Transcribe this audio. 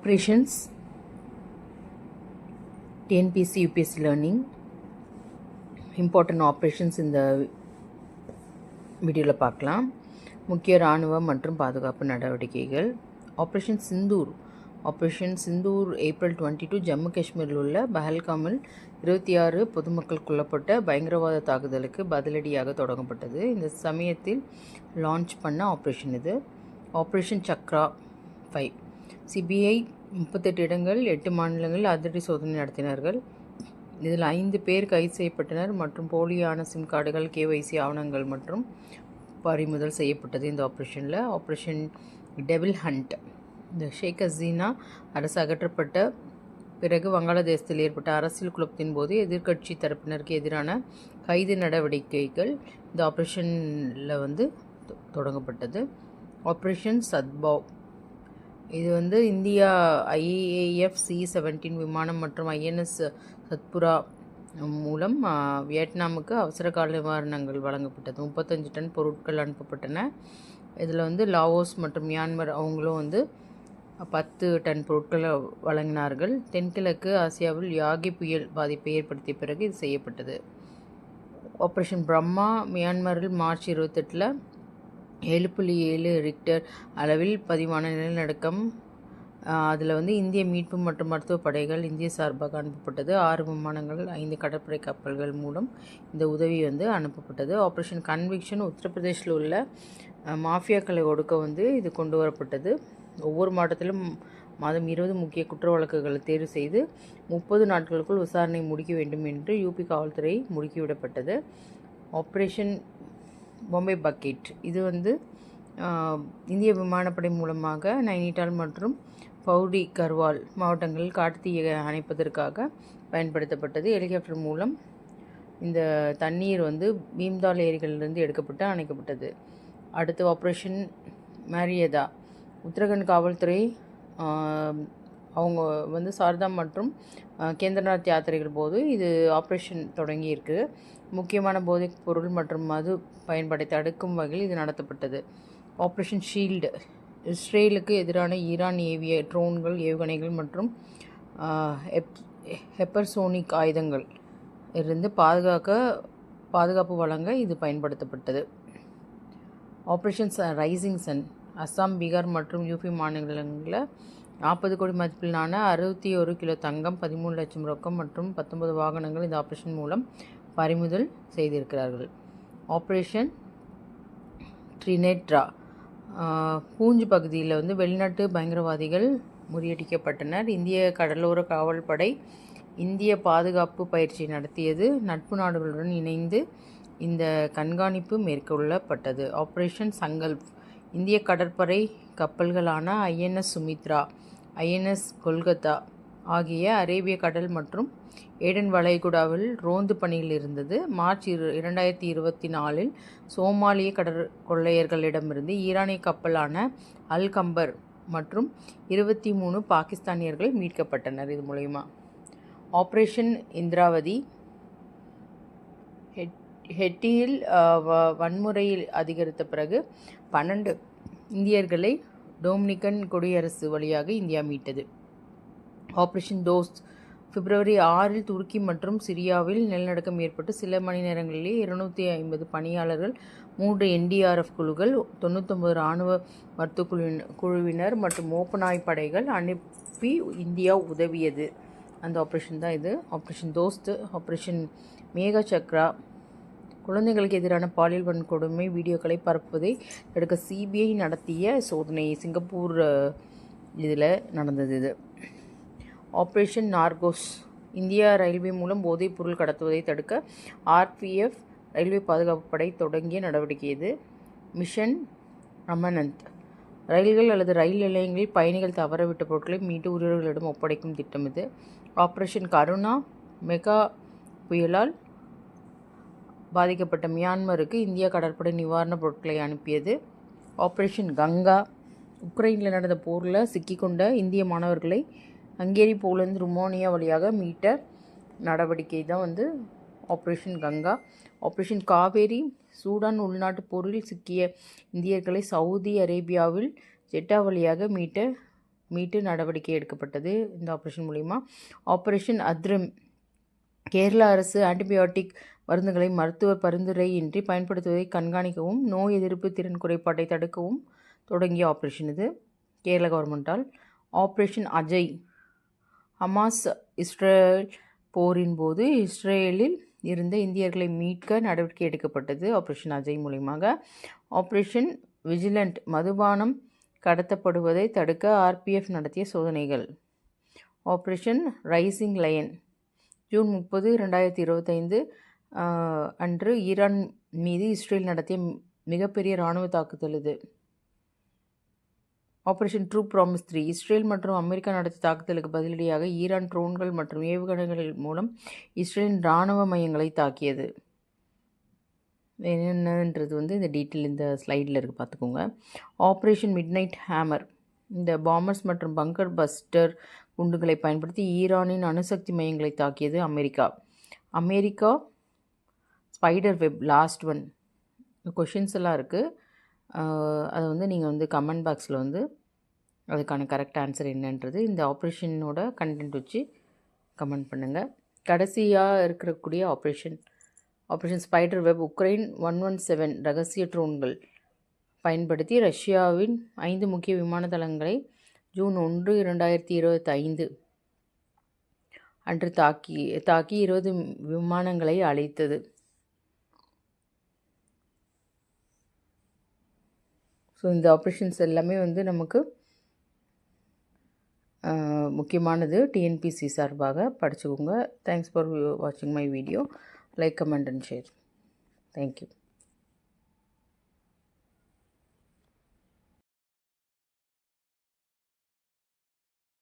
Operations TNPC UPSC learning important operations இந்த வீடியோவில் பார்க்கலாம். முக்கிய இராணுவ மற்றும் பாதுகாப்பு நடவடிக்கைகள். ஆப்ரேஷன் சிந்தூர் ஏப்ரல் 22 ஜம்மு காஷ்மீரில் உள்ள பஹல்காமில் 26 பொதுமக்கள் கொல்லப்பட்ட பயங்கரவாத தாக்குதலுக்கு பதிலடியாக தொடங்கப்பட்டது. இந்த சமயத்தில் லான்ச் பண்ண ஆப்ரேஷன் இது. ஆப்ரேஷன் சக்ரா 5. சிபிஐ 38 இடங்கள் 8 மாநிலங்களில் அதிரடி சோதனை நடத்தினார்கள். இதில் 5 பேர் கைது செய்யப்பட்டனர் மற்றும் போலியான சிம் கார்டுகள், KYC ஆவணங்கள் மற்றும் பறிமுதல் செய்யப்பட்டது. இந்த ஆப்ரேஷன் டெவில் ஹண்ட். இந்த ஷேக் ஹசீனா அரசு அகற்றப்பட்ட பிறகு வங்காளதேசத்தில் ஏற்பட்ட அரசியல் குழப்பத்தின் போது எதிர்க்கட்சி தரப்பினருக்கு எதிரான கைது நடவடிக்கைகள் இந்த ஆப்ரேஷனில் தொடங்கப்பட்டது. ஆப்ரேஷன் சத்பாவ். இது இந்தியா IAF C-17 விமானம் மற்றும் INS சத்புரா மூலம் வியட்நாமுக்கு அவசரகால நிவாரணங்கள் வழங்கப்பட்டது. 35 டன் பொருட்கள் அனுப்பப்பட்டன. இதில் லாவோஸ் மற்றும் மியான்மர் அவங்களும் 10 டன் பொருட்களை வழங்கினார்கள். தென்கிழக்கு ஆசியாவில் யாகி புயல் பாதிப்பை ஏற்படுத்திய பிறகு இது செய்யப்பட்டது. ஆப்ரேஷன் பிரம்மா. மியான்மரில் மார்ச் 28 7.7 ரிக்டர் அளவில் பதிவான நிலநடுக்கம். அதில் இந்திய மீட்பு மற்றும் மருத்துவ படைகள் இந்திய சார்பாக அனுப்பப்பட்டது. 6 விமானங்கள் 5 கடற்படை கப்பல்கள் மூலம் இந்த உதவி அனுப்பப்பட்டது. Operation conviction. உத்தரப்பிரதேசில் உள்ள மாஃபியாக்களை ஒடுக்க இது கொண்டு வரப்பட்டது. ஒவ்வொரு மாவட்டத்திலும் மாதம் 20 முக்கிய குற்ற வழக்குகளை தேர்வு செய்து 30 நாட்களுக்குள் விசாரணை முடிக்க வேண்டும் என்று UP காவல்துறை முடுக்கிவிடப்பட்டது. Operation Bombay bucket. இது இந்திய விமானப்படை மூலமாக நைனிடால் மற்றும் பௌடி கர்வால் மாவட்டங்களில் காட்டுத்தீயை அணைப்பதற்காக பயன்படுத்தப்பட்டது. ஹெலிகாப்டர் மூலம் இந்த தண்ணீர் பீம்தால் ஏரிகளிலிருந்து எடுக்கப்பட்டு அணைக்கப்பட்டது. அடுத்து ஆப்ரேஷன் மேரியதா. உத்தரகண்ட் காவல்துறை அவங்க சாரதாம் மற்றும் கேந்திரநாத் யாத்திரைகள் போது இது ஆப்ரேஷன் தொடங்கியிருக்கு. முக்கியமான போதைப் பொருள் மற்றும் மது பயன்பாட்டை தடுக்கும் வகையில் இது நடத்தப்பட்டது. Operation shield. இஸ்ரேலுக்கு எதிரான ஈரான் ஏவிய ட்ரோன்கள், ஏவுகணைகள் மற்றும் ஹெப்பர்சோனிக் ஆயுதங்கள் இருந்து பாதுகாப்பு வழங்க இது பயன்படுத்தப்பட்டது. Operation rising sun. Assam, Bihar மற்றும் UP மாநிலங்களில் 40 கோடி மதிப்பிலான 61 கிலோ தங்கம், 13 லட்சம் ரொக்கம் மற்றும் 19 வாகனங்கள் இந்த ஆப்ரேஷன் மூலம் பறிமுதல் செய்திருக்கிறார்கள். ஆப்ரேஷன் ட்ரினெட்ரா. பூஞ்ச் பகுதியில் வெளிநாட்டு பயங்கரவாதிகள் முறியடிக்கப்பட்டனர். இந்திய கடலோர காவல்படை இந்திய பாதுகாப்பு பயிற்சி நடத்தியது. நட்பு நாடுகளுடன் இணைந்து இந்த கண்காணிப்பு மேற்கொள்ளப்பட்டது. ஆப்ரேஷன் சங்கல்ப். இந்திய கடற்படை கப்பல்களான INS சுமித்ரா, INS கொல்கத்தா ஆகிய அரேபிய கடல் மற்றும் ஏடன் வளைகுடாவில் ரோந்து பணியில் இருந்தது. மார்ச் 2024 சோமாலிய கொள்ளையர்களிடமிருந்து ஈரானிய கப்பலான அல் கம்பர் மற்றும் 23 பாகிஸ்தானியர்கள் மீட்கப்பட்டனர். இது மூலயமா ஆப்ரேஷன் இந்திராவதி. ஹெட்டியில் வன்முறையில் அதிகரித்த பிறகு 12 இந்தியர்களை டொமினிக்கன் குடியரசு வழியாக இந்தியா மீட்டது. ஆப்ரேஷன் தோஸ்த். பிப்ரவரி 6 துருக்கி மற்றும் சிரியாவில் நிலநடுக்கம் ஏற்பட்டு சில மணி நேரங்களிலேயே 250 பணியாளர்கள், 3 NDRF குழுக்கள், 99 இராணுவ மருத்துவ குழுவினர் மற்றும் ஓப்பனாய் படைகள் அனுப்பி இந்தியா உதவியது. அந்த ஆப்ரேஷன் தான் இது. ஆப்ரேஷன் தோஸ்த். ஆப்ரேஷன் மேகா சக்ரா. குழந்தைகளுக்கு எதிரான பாலியல் வன்கொடுமை வீடியோக்களை பரப்புவதை தடுக்க CBI நடத்திய சோதனை. சிங்கப்பூர் இதில் நடந்தது இது. Operation Narcos. இந்தியா ரயில்வே மூலம் போதைப் பொருள் கடத்துவதை தடுக்க RPF ரயில்வே பாதுகாப்பு படை தொடங்கிய நடவடிக்கை இது. மிஷன் ரமனந்த். ரயில்கள் அல்லது ரயில் நிலையங்களில் பயணிகள் தவறவிட்ட பொருட்களை மீட்டு உரியவர்களிடம் ஒப்படைக்கும் திட்டம் இது. ஆப்ரேஷன் கருணா. மெகா புயலால் பாதிக்கப்பட்ட மியான்மருக்கு இந்திய கடற்படை நிவாரணப் பொருட்களை அனுப்பியது. ஆப்ரேஷன் கங்கா. உக்ரைனில் நடந்த போரில் சிக்கிக்கொண்ட இந்திய மாணவர்களை ஹங்கேரி, போலந்து, ருமேனியா வழியாக மீட்ட நடவடிக்கை தான் operation Ganga. Operation Kaveri. Sudan உள்நாட்டு போரில் சிக்கிய இந்தியர்களை சவுதி அரேபியாவில் ஜெட்டா வழியாக மீட்ட மீட்டு நடவடிக்கை எடுக்கப்பட்டது இந்த ஆப்ரேஷன் மூலிமா. ஆப்ரேஷன் அத்ரம், கேரளா அரசு ஆன்டிபயோட்டிக் மருந்துகளை மருத்துவ பரிந்துரையின்றி பயன்படுத்துவதை கண்காணிக்கவும் நோய் எதிர்ப்பு திறன் குறைபாட்டை தடுக்கவும் தொடங்கிய ஆப்ரேஷன் இது கேரள கவர்மெண்ட்டால். ஆப்ரேஷன் அஜய், ஹமாஸ் இஸ்ரேல் போரின் போது இஸ்ரேலில் இருந்த இந்தியர்களை மீட்க நடவடிக்கை எடுக்கப்பட்டது ஆப்ரேஷன் அஜய் மூலியமாக. ஆப்ரேஷன் விஜிலண்ட், மதுபானம் கடத்தப்படுவதை தடுக்க ஆர்பிஎஃப் நடத்திய சோதனைகள். ஆப்ரேஷன் ரைசிங் லயன், ஜூன் 30, 2025 அன்று ஈரான் மீது இஸ்ரேல் நடத்திய மிகப்பெரிய இராணுவ தாக்குதல் இது. ஆப்ரேஷன் ட்ரூ ப்ராமிஸ் 3, இஸ்ரேல் மற்றும் அமெரிக்கா நடத்திய தாக்குதலுக்கு பதிலடியாக ஈரான் ட்ரோன்கள் மற்றும் ஏவுகணைகள் மூலம் இஸ்ரேலின் இராணுவ மையங்களை தாக்கியது. என்னன்றது இந்த டீட்டெயில் இந்த ஸ்லைடில் இருக்குது, பார்த்துக்கோங்க. ஆப்ரேஷன் மிட்நைட் ஹேமர், இந்த பாம்பர்ஸ் மற்றும் பங்கர் பஸ்டர் குண்டுகளை பயன்படுத்தி ஈரானின் அணுசக்தி மையங்களை தாக்கியது America. Spider web, last one. Questions எல்லாம் இருக்குது, அதை நீங்கள் கமெண்ட் பாக்ஸில் அதுக்கான கரெக்ட் ஆன்சர் என்னன்றது இந்த ஆப்ரேஷனோட கண்டென்ட் வச்சு கமெண்ட் பண்ணுங்கள். கடைசியாக இருக்கக்கூடிய ஆப்ரேஷன் ஸ்பைடர் வெப், உக்ரைன் 117 ரகசிய ட்ரோன்கள் பயன்படுத்தி ரஷ்யாவின் 5 முக்கிய விமான தளங்களை ஜூன் 1, 2025 அன்று தாக்கி 20 விமானங்களை அழித்தது. ஸோ இந்த ஆப்ரேஷன்ஸ் எல்லாமே நமக்கு முக்கியமானது. டிஎன்பிசி சார்பாக படிச்சுக்கோங்க. தேங்க்ஸ் ஃபார் வாட்சிங் my video. Like, comment and share. Thank you.